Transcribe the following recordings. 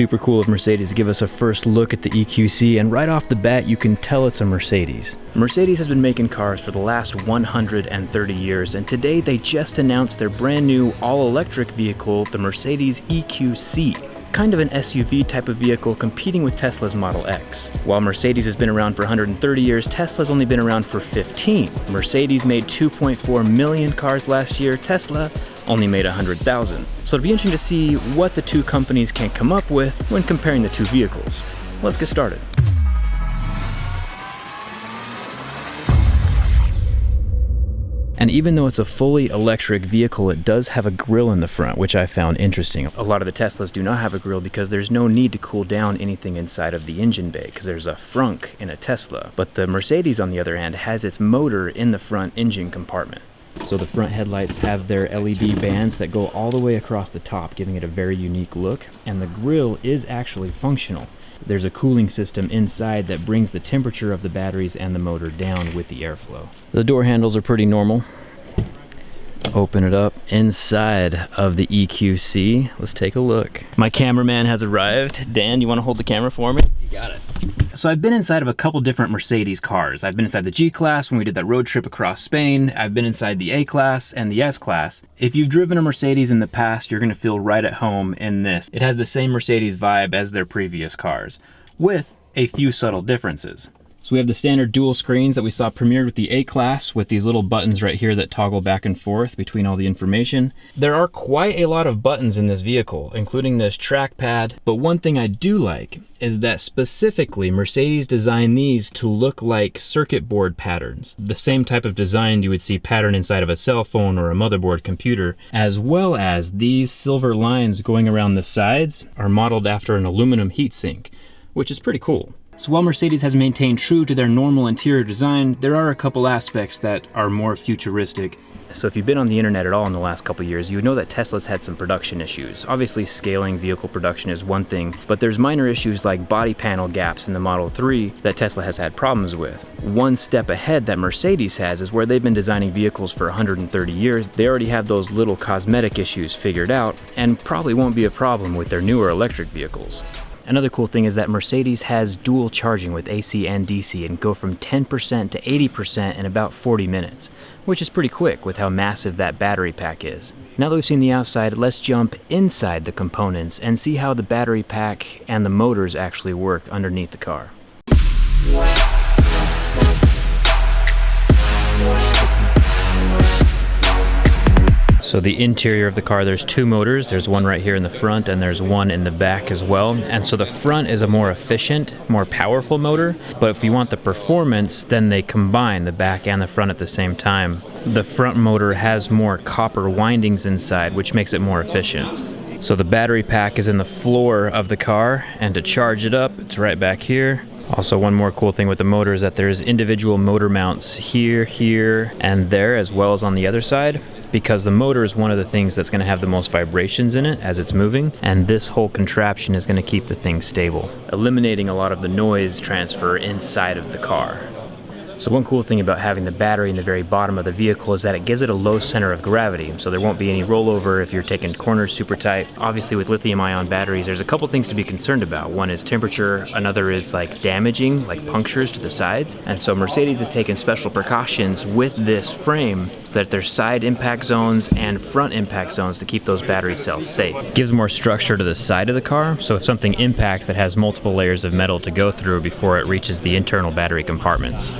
super cool of Mercedes to give us a first look at the EQC, and right off the bat you can tell it's a Mercedes. Mercedes has been making cars for the last 130 years, and today they just announced their brand new all-electric vehicle, the Mercedes EQC. Kind of an SUV type of vehicle competing with Tesla's Model X. While Mercedes has been around for 130 years, Tesla's only been around for 15. Mercedes made 2.4 million cars last year, Tesla only made 100,000. So it'll be interesting to see what the two companies can come up with when comparing the two vehicles. Let's get started. And even though it's a fully electric vehicle, it does have a grille in the front, which I found interesting. A lot of the Teslas do not have a grille because there's no need to cool down anything inside of the engine bay because there's a frunk in a Tesla. But the Mercedes, on the other hand, has its motor in the front engine compartment. So the front headlights have their LED bands that go all the way across the top, giving it a very unique look. And the grille is actually functional. There's a cooling system inside that brings the temperature of the batteries and the motor down with the airflow. The door handles are pretty normal. Open it up inside of the EQC. Let's take a look. My cameraman has arrived. Dan, you want to hold the camera for me? You got it. So I've been inside of a couple different Mercedes cars. I've been inside the G-Class when we did that road trip across Spain. I've been inside the A-Class and the S-Class. If you've driven a Mercedes in the past, you're gonna feel right at home in this. It has the same Mercedes vibe as their previous cars, with a few subtle differences. So we have the standard dual screens that we saw premiered with the A-Class with these little buttons right here that toggle back and forth between all the information. There are quite a lot of buttons in this vehicle, including this trackpad, but one thing I do like is that specifically Mercedes designed these to look like circuit board patterns. The same type of design you would see pattern inside of a cell phone or a motherboard computer, as well as these silver lines going around the sides are modeled after an aluminum heatsink, which is pretty cool. So while Mercedes has maintained true to their normal interior design, there are a couple aspects that are more futuristic. So if you've been on the internet at all in the last couple years, you would know that Tesla's had some production issues. Obviously, scaling vehicle production is one thing, but there's minor issues like body panel gaps in the Model 3 that Tesla has had problems with. One step ahead that Mercedes has is where they've been designing vehicles for 130 years. They already have those little cosmetic issues figured out and probably won't be a problem with their newer electric vehicles. Another cool thing is that Mercedes has dual charging with AC and DC and go from 10% to 80% in about 40 minutes, which is pretty quick with how massive that battery pack is. Now that we've seen the outside, let's jump inside the components and see how the battery pack and the motors actually work underneath the car. So the interior of the car, there's two motors. There's one right here in the front and there's one in the back as well. And so the front is a more efficient, more powerful motor. But if you want the performance, then they combine the back and the front at the same time. The front motor has more copper windings inside, which makes it more efficient. So the battery pack is in the floor of the car, and to charge it up, it's right back here. Also, one more cool thing with the motor is that there's individual motor mounts here, here, and there, as well as on the other side, because the motor is one of the things that's going to have the most vibrations in it as it's moving, and this whole contraption is going to keep the thing stable, eliminating a lot of the noise transfer inside of the car. So one cool thing about having the battery in the very bottom of the vehicle is that it gives it a low center of gravity, so there won't be any rollover if you're taking corners super tight. Obviously with lithium-ion batteries, there's a couple things to be concerned about. One is temperature, another is like damaging, like punctures to the sides. And so Mercedes has taken special precautions with this frame so that there's side impact zones and front impact zones to keep those battery cells safe. It gives more structure to the side of the car, so if something impacts, it has multiple layers of metal to go through before it reaches the internal battery compartments.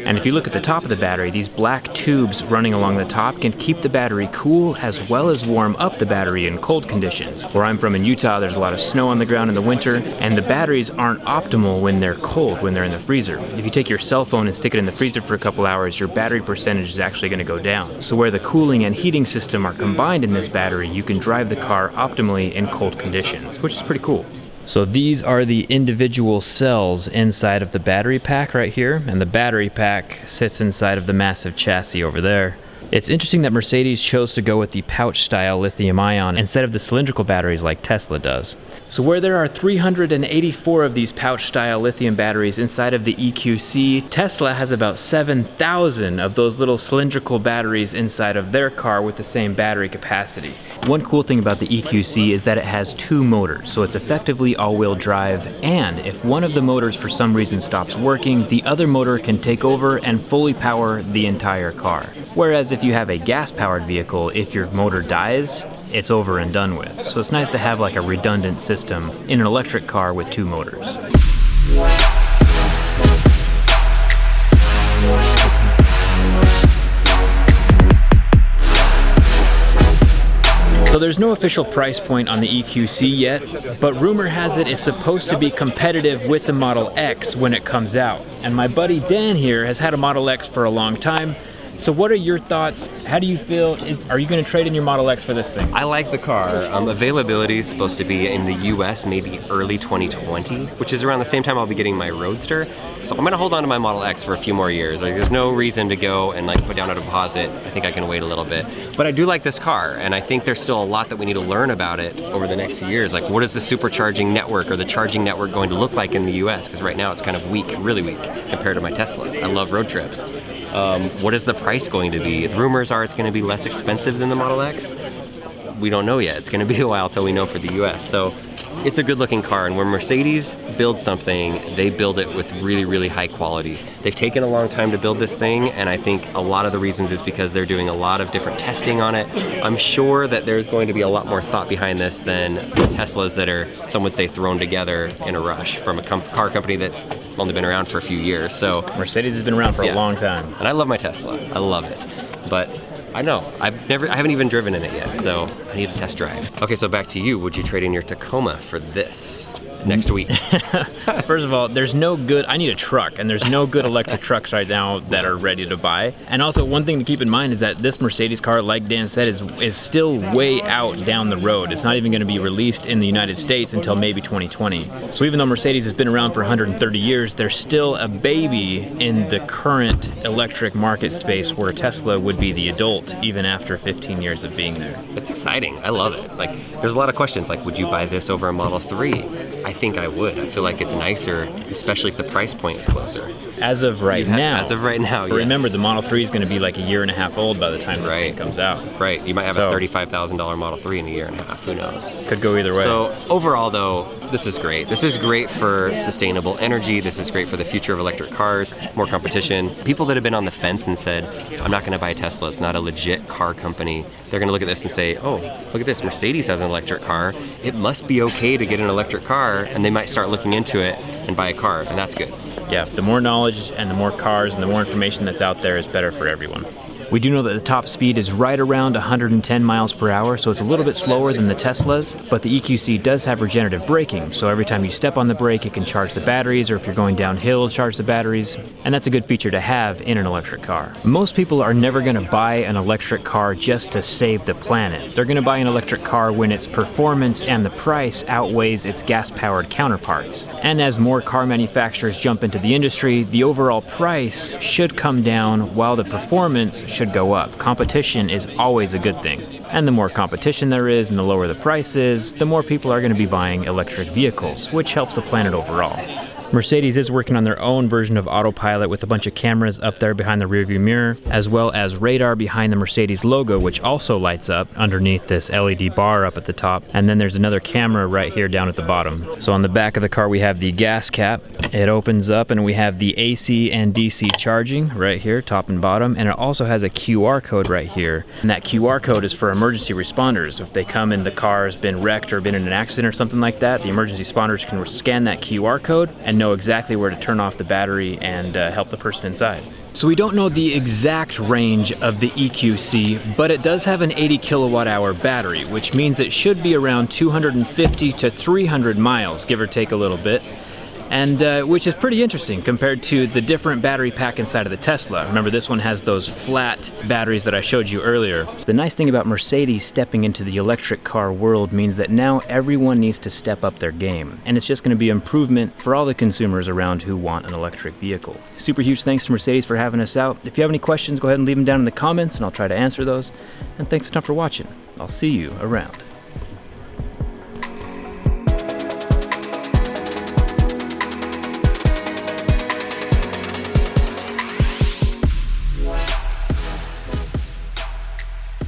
And if you look at the top of the battery, these black tubes running along the top can keep the battery cool as well as warm up the battery in cold conditions. Where I'm from in Utah, there's a lot of snow on the ground in the winter, and the batteries aren't optimal when they're cold, when they're in the freezer. If you take your cell phone and stick it in the freezer for a couple hours, your battery percentage is actually going to go down. So where the cooling and heating system are combined in this battery, you can drive the car optimally in cold conditions, which is pretty cool. So these are the individual cells inside of the battery pack right here, and the battery pack sits inside of the massive chassis over there. It's interesting that Mercedes chose to go with the pouch-style lithium-ion instead of the cylindrical batteries like Tesla does. So where there are 384 of these pouch-style lithium batteries inside of the EQC, Tesla has about 7,000 of those little cylindrical batteries inside of their car with the same battery capacity. One cool thing about the EQC is that it has two motors, so it's effectively all-wheel drive, and if one of the motors for some reason stops working, the other motor can take over and fully power the entire car. Whereas if you have a gas-powered vehicle, if your motor dies, it's over and done with. So it's nice to have like a redundant system in an electric car with two motors. So there's no official price point on the EQC yet, but rumor has it it's supposed to be competitive with the Model X when it comes out. And my buddy Dan here has had a Model X for a long time. So what are your thoughts? How do you feel? Are you going to trade in your Model X for this thing? I like the car. Availability is supposed to be in the US maybe early 2020, which is around the same time I'll be getting my Roadster. So I'm going to hold on to my Model X for a few more years. Like, there's no reason to go and like put down a deposit. I think I can wait a little bit. But I do like this car, and I think there's still a lot that we need to learn about it over the next few years. Like, what is the supercharging network or the charging network going to look like in the US? Because right now it's kind of weak, really weak, compared to my Tesla. I love road trips. What is the price going to be? The rumors are it's going to be less expensive than the Model X. We don't know yet. It's going to be a while till we know for the US. So it's a good looking car, and when Mercedes builds something, they build it with really, really high quality. They've taken a long time to build this thing, and I think a lot of the reasons is because they're doing a lot of different testing on it. I'm sure that there's going to be a lot more thought behind this than the Teslas that are, some would say, thrown together in a rush from a car company that's only been around for a few years. So Mercedes has been around for a long time. And I love my Tesla. I love it. But I know, I haven't even driven in it yet, so I need a test drive. Okay, so back to you. Would you trade in your Tacoma for this next week? First of all, I need a truck, and there's no good electric trucks right now that are ready to buy. And also, one thing to keep in mind is that this Mercedes car, like Dan said, is still way out down the road. It's not even going to be released in the United States until maybe 2020. So even though Mercedes has been around for 130 years, they're still a baby in the current electric market space where Tesla would be the adult even after 15 years of being there. That's exciting. I love it. Like, there's a lot of questions like, would you buy this over a Model 3? I think I would. I feel like it's nicer, especially if the price point is closer. As of right now. As of right now, but remember, the Model 3 is going to be like a year and a half old by the time this thing comes out. Right. You might have a $35,000 Model 3 in a year and a half. Who knows? Could go either way. So overall, though, this is great. This is great for sustainable energy. This is great for the future of electric cars, more competition. People that have been on the fence and said, I'm not going to buy a Tesla. It's not a legit car company. They're going to look at this and say, oh, look at this. Mercedes has an electric car. It must be okay to get an electric car. And they might start looking into it and buy a car, and that's good. Yeah, the more knowledge and the more cars and the more information that's out there is better for everyone. We do know that the top speed is right around 110 miles per hour, so it's a little bit slower than the Teslas, but the EQC does have regenerative braking, so every time you step on the brake, it can charge the batteries, or if you're going downhill, charge the batteries, and that's a good feature to have in an electric car. Most people are never going to buy an electric car just to save the planet. They're going to buy an electric car when its performance and the price outweighs its gas-powered counterparts. And as more car manufacturers jump into the industry, the overall price should come down while the performance should go up. Competition is always a good thing. And the more competition there is and the lower the price is, the more people are going to be buying electric vehicles, which helps the planet overall. Mercedes is working on their own version of Autopilot with a bunch of cameras up there behind the rearview mirror, as well as radar behind the Mercedes logo, which also lights up underneath this LED bar up at the top. And then there's another camera right here down at the bottom. So on the back of the car, we have the gas cap. It opens up and we have the AC and DC charging right here, top and bottom. And it also has a QR code right here. And that QR code is for emergency responders. If they come and the car has been wrecked or been in an accident or something like that, the emergency responders can scan that QR code and know exactly where to turn off the battery and help the person inside. So we don't know the exact range of the EQC, but it does have an 80 kilowatt hour battery, which means it should be around 250 to 300 miles, give or take a little bit. and which is pretty interesting compared to the different battery pack inside of the Tesla. Remember, this one has those flat batteries that I showed you earlier. The nice thing about Mercedes stepping into the electric car world means that now everyone needs to step up their game, and it's just going to be improvement for all the consumers around who want an electric vehicle. Super huge thanks to Mercedes for having us out. If you have any questions, go ahead and leave them down in the comments and I'll try to answer those. And thanks a ton for watching. I'll see you around.